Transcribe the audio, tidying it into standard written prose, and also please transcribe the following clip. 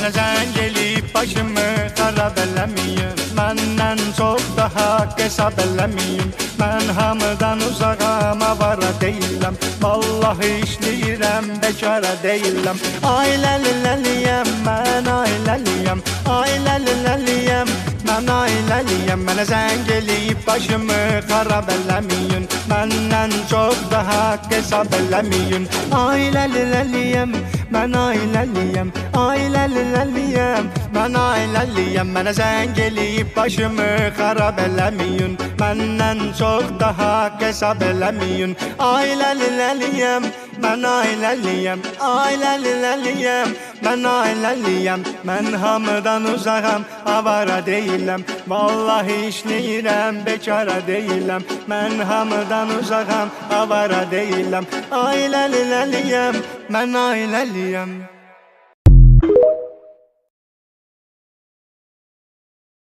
Mənə zəng eləyib başımı xarab eləməyin, məndən çox daha qesab eləməyin. Mən hamıdan uzağam, avara deyiləm, vallahi işləyirəm, bekara deyiləm. Ailəliyəm, mən ailəliyəm, ailəliyəm, mən ailəliyəm. Mənə zəng eləyib başımı xarab eləməyin, məndən çox daha qesab eləməyin. Ailəliyəm, mən ailəliyəm, ailəliyəm, mən ailəliyəm. Mənə zəng eləyib başımı xarab eləməyin, məndən çox daha qesab eləməyin. Ailəliyəm, mən ailəliyəm, ailəliyəm, mən ailəliyəm. Mən hamıdan uzağam, avara deyiləm, vallahi işləyirəm, bekara deyiləm. Mən hamıdan uzağam, avara deyiləm. Ailəliyəm, mən ailəliyəm.